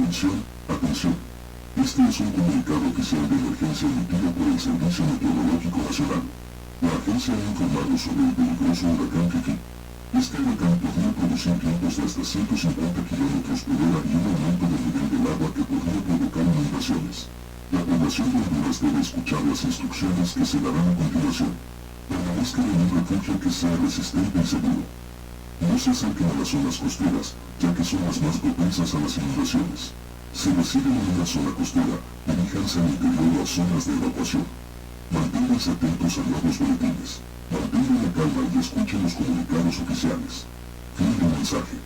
Atención, atención. Este es un comunicado oficial de emergencia emitido por el Servicio Meteorológico Nacional. La agencia ha informado sobre el peligroso huracán Fifi. Este huracán podría producir vientos de hasta 150 kilómetros por hora y un aumento del nivel del agua que podría provocar inundaciones. La población de Honduras debe escuchar las instrucciones que se darán a continuación. Permanezcan en un refugio que sea resistente y seguro. No se acerquen a las zonas costeras, ya que son las más propensas a las inundaciones. Si residen en una zona costera, diríjanse al interior o a zonas de evacuación. Manténganse atentos a nuevos boletines. Mantengan la calma y escuchen los comunicados oficiales. Fin del mensaje.